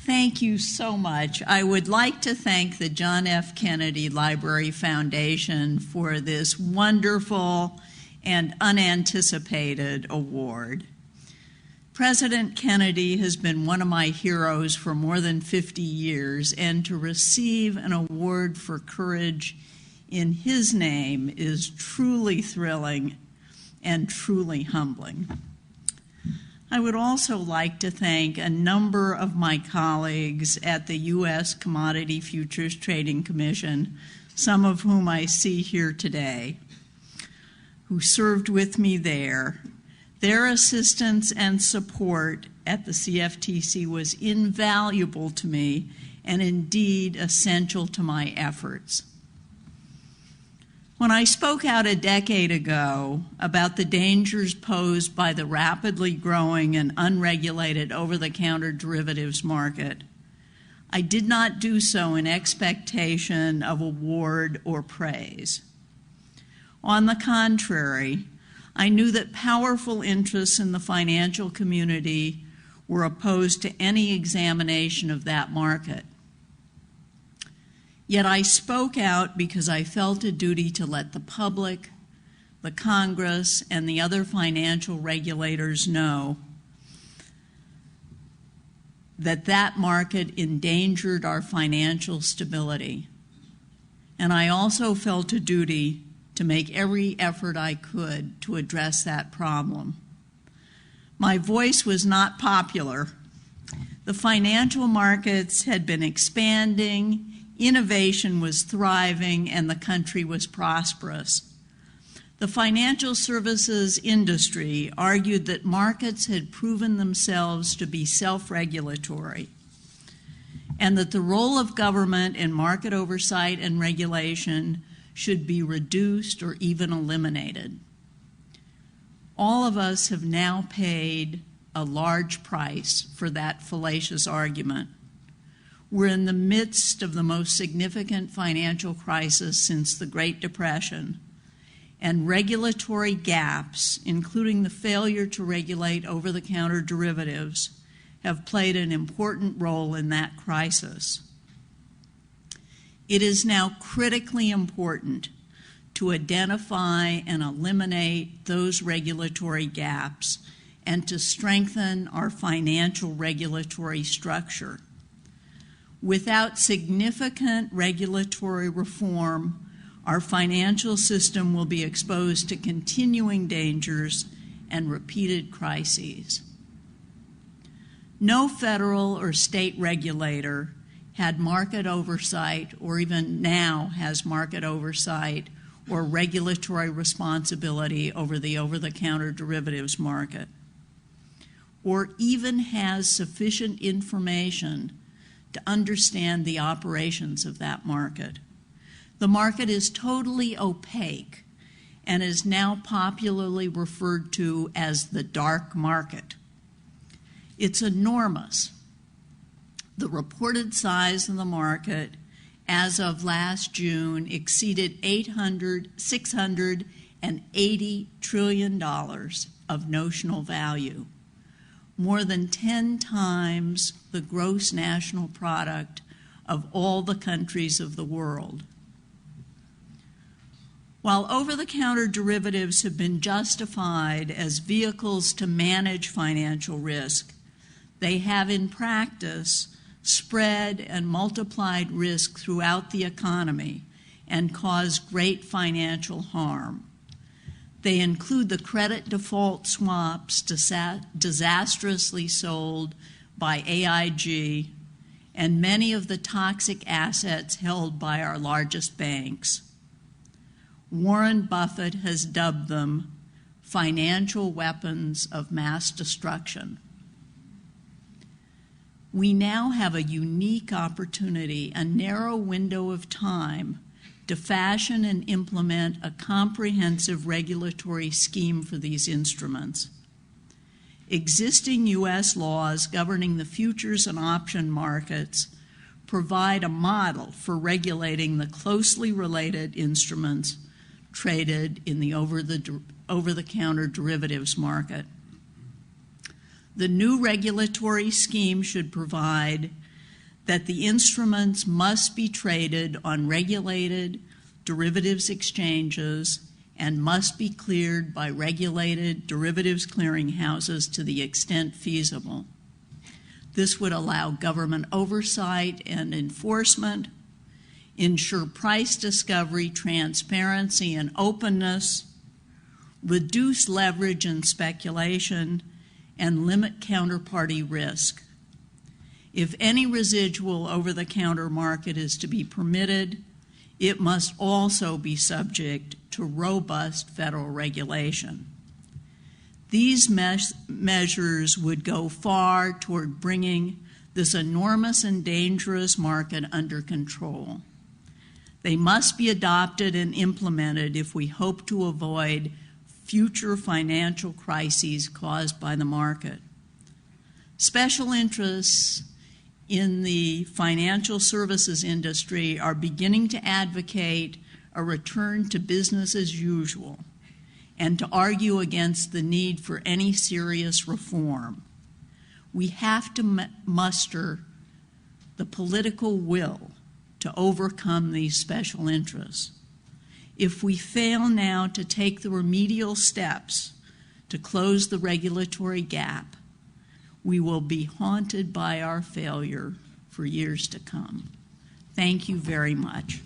Thank you so much. I would like to thank the John F. Kennedy Library Foundation for this wonderful and unanticipated award. President Kennedy has been one of my heroes for more than 50 years, and to receive an award for courage in his name is truly thrilling and truly humbling. I would also like to thank a number of my colleagues at the U.S. Commodity Futures Trading Commission, some of whom I see here today, who served with me there. Their assistance and support at the CFTC was invaluable to me and indeed essential to my efforts. When I spoke out a decade ago about the dangers posed by the rapidly growing and unregulated over-the-counter derivatives market, I did not do so in expectation of award or praise. On the contrary, I knew that powerful interests in the financial community were opposed to any examination of that market. Yet I spoke out because I felt a duty to let the public, the Congress, and the other financial regulators know that that market endangered our financial stability. And I also felt a duty to make every effort I could to address that problem. My voice was not popular. The financial markets had been expanding, innovation was thriving, and the country was prosperous. The financial services industry argued that markets had proven themselves to be self-regulatory, and that the role of government in market oversight and regulation should be reduced or even eliminated. All of us have now paid a large price for that fallacious argument. We're in the midst of the most significant financial crisis since the Great Depression, and regulatory gaps, including the failure to regulate over-the-counter derivatives, have played an important role in that crisis. It is now critically important to identify and eliminate those regulatory gaps and to strengthen our financial regulatory structure. Without significant regulatory reform, our financial system will be exposed to continuing dangers and repeated crises. No federal or state regulator had market oversight, or even now has market oversight or regulatory responsibility over the over-the-counter derivatives market, or even has sufficient information to understand the operations of that market. The market is totally opaque and is now popularly referred to as the dark market. It's enormous. The reported size of the market as of last June exceeded $680 trillion of notional value, more than 10 times the gross national product of all the countries of the world. While over-the-counter derivatives have been justified as vehicles to manage financial risk, they have in practice spread and multiplied risk throughout the economy and caused great financial harm. They include the credit default swaps disastrously sold by AIG and many of the toxic assets held by our largest banks. Warren Buffett has dubbed them financial weapons of mass destruction. We now have a unique opportunity, a narrow window of time, to fashion and implement a comprehensive regulatory scheme for these instruments. Existing U.S. laws governing the futures and option markets provide a model for regulating the closely related instruments traded in the over-the-counter derivatives market. The new regulatory scheme should provide that the instruments must be traded on regulated derivatives exchanges and must be cleared by regulated derivatives clearinghouses to the extent feasible. This would allow government oversight and enforcement, ensure price discovery, transparency, and openness, reduce leverage and speculation, and limit counterparty risk. If any residual over-the-counter market is to be permitted, it must also be subject to robust federal regulation. These measures would go far toward bringing this enormous and dangerous market under control. They must be adopted and implemented if we hope to avoid future financial crises caused by the market. Special interests in the financial services industry are beginning to advocate a return to business as usual and to argue against the need for any serious reform. We have to muster the political will to overcome these special interests. If we fail now to take the remedial steps to close the regulatory gap, we will be haunted by our failure for years to come. Thank you very much.